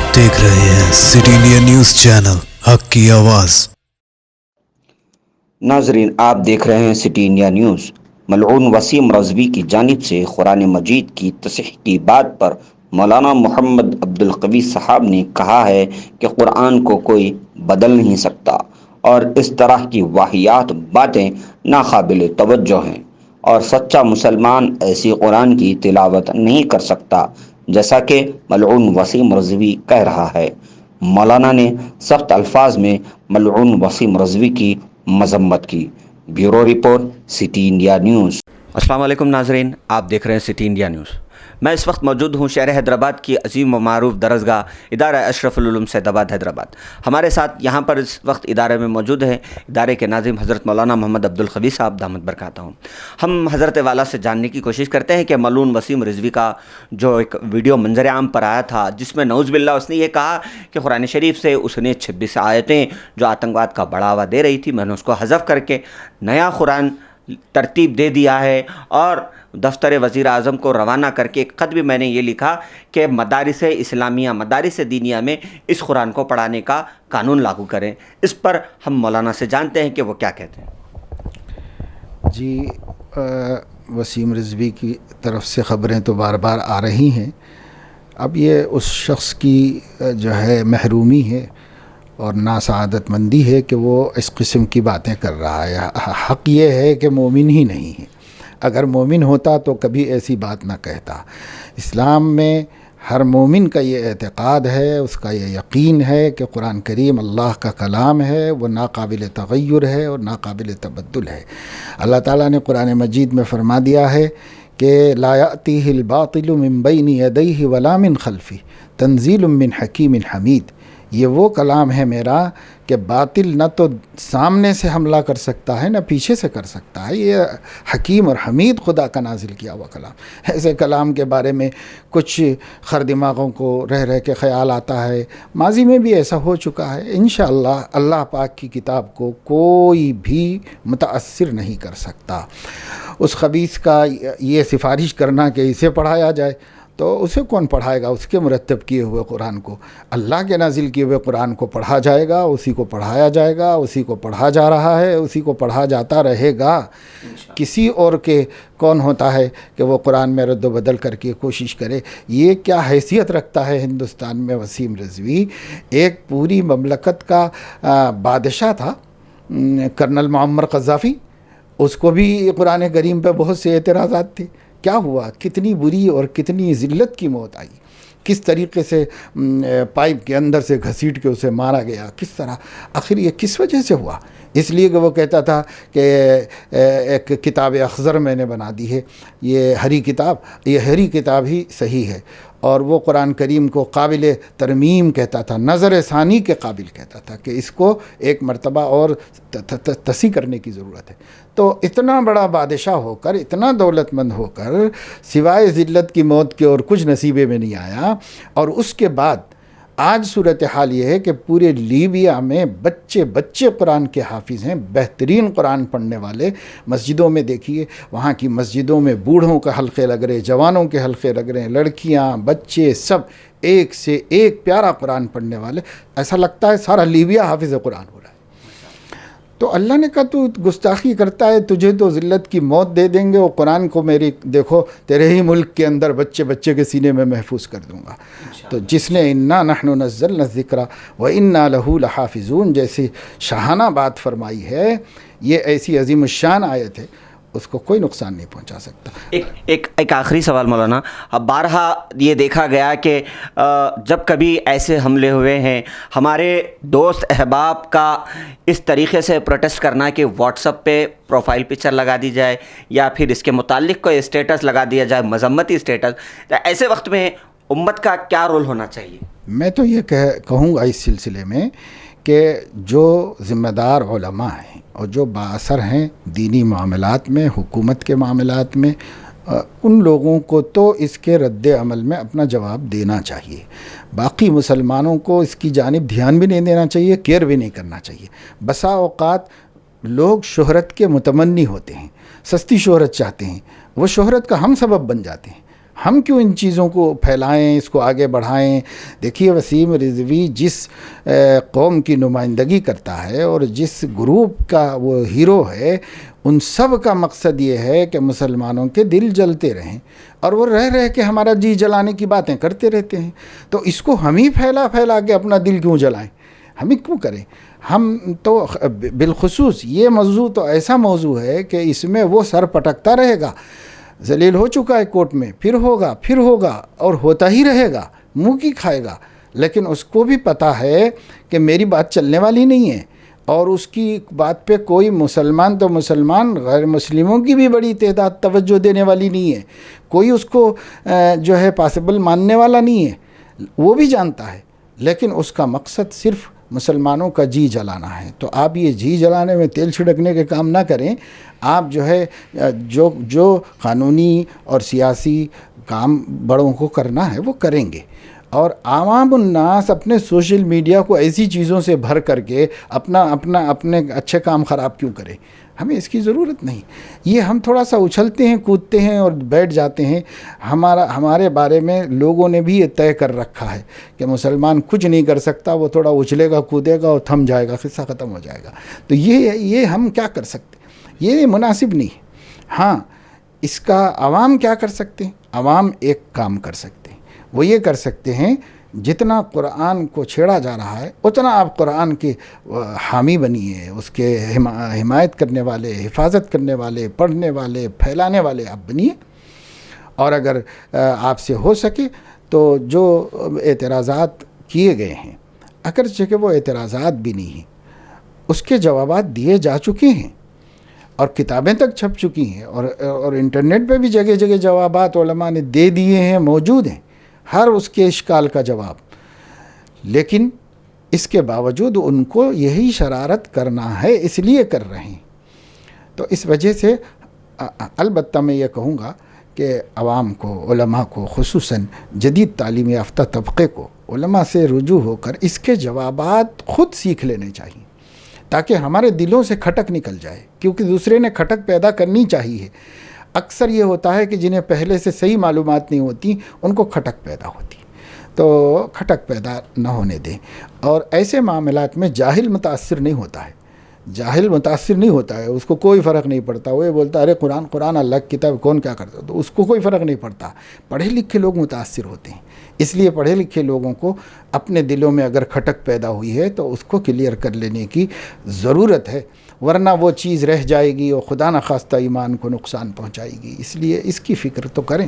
आप देख रहे हैं सिटी इंडिया न्यूज़ चैनल, हक की आवाज़। नाजरीन, आप देख रहे हैं सिटी इंडिया न्यूज़। मलऊन वसीम रज़वी की जानिब से कुरान मजीद की तस्हीह की बात पर मौलाना मोहम्मद अब्दुल कवी साहब ने कहा है कि कुरान को कोई बदल नहीं सकता और इस तरह की वाहियात बातें नाकाबिल तवज्जो हैं और सच्चा मुसलमान ऐसी कुरान की तिलावत नहीं कर सकता, जैसा कि मलऊन वसीम रज़वी कह रहा है। मौलाना ने सख्त अल्फाज में मलऊन वसीम रज़वी की मजम्मत की। Bureau report, city India news. अस्सलाम वालेकुम नाजरीन, आप देख रहे हैं सिटी इंडिया न्यूज़। मैं इस वक्त मौजूद हूँ शहर हैदराबाद की अजीम व मारूफ दरसगाह इदारा अशरफुल उलूम सैदाबाद हैदराबाद। हमारे साथ यहाँ पर इस वक्त इदारे में मौजूद हैं इदारे के नाज़िम हज़रत मौलाना मोहम्मद अब्दुल कवी साहब दामत बरकातहू। हम हज़रत वाला से जानने की कोशिश करते हैं कि मलऊन वसीम रिज़वी का जो एक वीडियो मंजर आम पर आया था, जिसमें नऊज़ बिल्लाह उसने ये कहा कि कुरान शरीफ से उसने 26 आयतें जो आतंकवाद का बढ़ावा दे रही थी, मैंने उसको हज़फ करके नया कुरान तरतीब दे दिया है और दफ्तर वज़ीर आज़म को रवाना करके एक ख़त भी मैंने ये लिखा कि मदारिस इस्लामिया, मदारिस दीनिया में इस कुरान को पढ़ाने का कानून लागू करें। इस पर हम मौलाना से जानते हैं कि वो क्या कहते हैं। जी, वसीम रिज़वी की तरफ से ख़बरें तो बार बार आ रही हैं। अब ये उस शख्स की जो है महरूमी है और नासआदतमंदी है कि वो इस किस्म की बातें कर रहा है। हक़ ये है कि मोमिन ही नहीं है। अगर मोमिन होता तो कभी ऐसी बात ना कहता। इस्लाम में हर मोमिन का ये एतक़ाद है, उसका ये यकीन है कि कुरान करीम अल्लाह का कलाम है, वो नाकाबिल तग़य्युर है और नाकाबिल तबद्दुल है। अल्लाह ताला ने कुरान मजीद में फरमा दिया है कि ला यातीहिल बातिलु मिन बैनि यदैहि वला मिन खल्फ़िही तंज़ीलुम मिन हकीमिन हमीद। ये वो कलाम है मेरा कि बातिल न तो सामने से हमला कर सकता है न पीछे से कर सकता है। ये हकीम और हमीद खुदा का नाजिल किया हुआ कलाम। ऐसे कलाम के बारे में कुछ खर दिमागों को रह रह के ख़याल आता है। माजी में भी ऐसा हो चुका है। इंशाअल्लाह अल्लाह पाक की किताब को कोई भी मुताअस्सिर नहीं कर सकता। उस खबीस का ये सिफारिश करना कि इसे पढ़ाया जाए, तो उसे कौन पढ़ाएगा? उसके मुरतब किए हुए कुरान को, अल्लाह के नाजिल किए हुए कुरान को पढ़ा जाएगा, उसी को पढ़ाया जाएगा, उसी को पढ़ा जा रहा है, उसी को पढ़ा जाता रहेगा। किसी और के कौन होता है कि वो कुरान में रद्द बदल करके कोशिश करे? ये क्या हैसियत रखता है हिंदुस्तान में वसीम रिज़वी? एक पूरी ममलकत का बादशाह था कर्नल मुअम्मर क़ज़्ज़ाफ़ी, उसको भी कुरान करीम पर बहुत से एतराज़ात थे। क्या हुआ? कितनी बुरी और कितनी ज़िल्लत की मौत आई, किस तरीके से पाइप के अंदर से घसीट के उसे मारा गया, किस तरह। आखिर ये किस वजह से हुआ? इसलिए कि वो कहता था कि एक किताब अख़ज़र मैंने बना दी है, ये हरी किताब ही सही है। और वो कुरान करीम को काबिल तरमीम कहता था, नज़र सानी के काबिल कहता था कि इसको एक मरतबा और तसी करने की ज़रूरत है। तो इतना बड़ा बादशाह होकर, इतना दौलतमंद होकर, सिवाय ज़िल्लत की मौत के और कुछ नसीबे में नहीं आया। और उसके बाद आज सूरत हाल ये है कि पूरे लीबिया में बच्चे कुरान के हाफिज़ हैं, बेहतरीन कुरान पढ़ने वाले। मस्जिदों में देखिए, वहाँ की मस्जिदों में बूढ़ों के हल्के लग रहे, जवानों के हल्के लग रहे हैं, लड़कियाँ बच्चे सब एक से एक प्यारा कुरान पढ़ने वाले। ऐसा लगता है सारा लीबिया हाफिज़ कुरान हो रहा है। तो अल्लाह ने कहा तू गुस्ताखी करता है, तुझे तो ज़िल्लत की मौत दे देंगे, और कुरान को मेरी देखो तेरे ही मुल्क के अंदर बच्चे के सीने में महफूज कर दूंगा। तो जिसने इन्ना नहनु नज़्ज़लना ज़िक्रा व इन्ना लहू लहाफ़िज़ून जैसी शाहाना बात फरमाई है, ये ऐसी अज़ीमुश्शान आयत है, उसको कोई नुकसान नहीं पहुंचा सकता। एक आखिरी सवाल मौलाना, अब बारहा ये देखा गया कि जब कभी ऐसे हमले हुए हैं, हमारे दोस्त अहबाब का इस तरीके से प्रोटेस्ट करना कि व्हाट्सएप पे प्रोफाइल पिक्चर लगा दी जाए या फिर इसके मुताल्लिक़ कोई स्टेटस लगा दिया जाए, मज़म्मती स्टेटस, तो ऐसे वक्त में उम्मत का क्या रोल होना चाहिए? मैं तो ये कहूँगा इस सिलसिले में कि जो ज़िम्मेदार उलमा हैं और जो बाअसर हैं दीनी मामलात में, हुकूमत के मामलात में, उन लोगों को तो इसके रद्द अमल में अपना जवाब देना चाहिए। बाकी मुसलमानों को इसकी जानिब ध्यान भी नहीं देना चाहिए, केयर भी नहीं करना चाहिए। बसा औक़ात लोग शोहरत के मुतमन्नी होते हैं, सस्ती शोहरत चाहते हैं, वो शोहरत का हम सबब बन जाते हैं। ہم کیوں ان چیزوں کو پھیلائیں، اس کو آگے بڑھائیں؟ دیکھیے وسیم رضوی جس قوم کی نمائندگی کرتا ہے اور جس گروپ کا وہ ہیرو ہے، ان سب کا مقصد یہ ہے کہ مسلمانوں کے دل جلتے رہیں، اور وہ رہ کے ہمارا جی جلانے کی باتیں کرتے رہتے ہیں۔ تو اس کو ہم ہی پھیلا کے اپنا دل کیوں جلائیں؟ ہم ہی کیوں کریں؟ ہم تو بالخصوص یہ موضوع تو ایسا موضوع ہے کہ اس میں وہ سر پٹکتا رہے گا، ذلیل ہو چکا ہے کورٹ میں، پھر ہوگا اور ہوتا ہی رہے گا، منہ کی کھائے گا، لیکن اس کو بھی پتہ ہے کہ میری بات چلنے والی نہیں ہے، اور اس کی بات پہ کوئی مسلمان تو مسلمان، غیر مسلموں کی بھی بڑی تعداد توجہ دینے والی نہیں ہے، کوئی اس کو جو ہے پاسبل ماننے والا نہیں ہے، وہ بھی جانتا ہے، لیکن اس کا مقصد صرف مسلمانوں کا جی جلانا ہے۔ تو آپ یہ جی جلانے میں تیل چھڑکنے کے کام نہ کریں، آپ جو ہے جو قانونی اور سیاسی کام بڑوں کو کرنا ہے وہ کریں گے، اور عوام الناس اپنے سوشل میڈیا کو ایسی چیزوں سے بھر کر کے اپنے اچھے کام خراب کیوں کریں؟ ہمیں اس کی ضرورت نہیں۔ یہ ہم تھوڑا سا اچھلتے ہیں، کودتے ہیں اور بیٹھ جاتے ہیں۔ ہمارے بارے میں لوگوں نے بھی یہ طے کر رکھا ہے کہ مسلمان کچھ نہیں کر سکتا، وہ تھوڑا اچھلے گا، کودے گا اور تھم جائے گا، قصہ ختم ہو جائے گا۔ تو یہ ہم کیا کر سکتے؟ یہ مناسب نہیں ہے۔ ہاں، اس کا عوام کیا کر سکتے ہیں؟ عوام ایک کام کر سکتے ہیں، وہ یہ کر سکتے ہیں جتنا قرآن کو چھیڑا جا رہا ہے اتنا آپ قرآن کے حامی بنیے، اس کے حمایت کرنے والے، حفاظت کرنے والے، پڑھنے والے، پھیلانے والے آپ بنیے، اور اگر آپ سے ہو سکے تو جو اعتراضات کیے گئے ہیں، اگرچہ کہ وہ اعتراضات بھی نہیں ہیں، اس کے جوابات دیے جا چکے ہیں اور کتابیں تک چھپ چکی ہیں، اور انٹرنیٹ پہ بھی جگہ جگہ جوابات علماء نے دے دیے ہیں، موجود ہیں ہر اس کے اشکال کا جواب، لیکن اس کے باوجود ان کو یہی شرارت کرنا ہے، اس لیے کر رہے ہیں۔ تو اس وجہ سے البتہ میں یہ کہوں گا کہ عوام کو، علماء کو، خصوصاً جدید تعلیم یافتہ طبقے کو علماء سے رجوع ہو کر اس کے جوابات خود سیکھ لینے چاہیے، تاکہ ہمارے دلوں سے کھٹک نکل جائے، کیونکہ دوسرے نے کھٹک پیدا کرنی چاہیے۔ اکثر یہ ہوتا ہے کہ جنہیں پہلے سے صحیح معلومات نہیں ہوتی ان کو کھٹک پیدا ہوتی، تو کھٹک پیدا نہ ہونے دیں۔ اور ایسے معاملات میں جاہل متاثر نہیں ہوتا ہے، جاہل متاثر نہیں ہوتا ہے، اس کو کوئی فرق نہیں پڑتا، وہ یہ بولتا ہے ارے قرآن اللہ کی کتاب، کون کیا کرتا، تو اس کو کوئی فرق نہیں پڑتا۔ پڑھے لکھے لوگ متاثر ہوتے ہیں، اس لیے پڑھے لکھے لوگوں کو اپنے دلوں میں اگر کھٹک پیدا ہوئی ہے تو اس کو کلیئر کر لینے کی ضرورت ہے، ورنہ وہ چیز رہ جائے گی اور خدا نخواستہ ایمان کو نقصان پہنچائے گی۔ اس لیے اس کی فکر تو کریں۔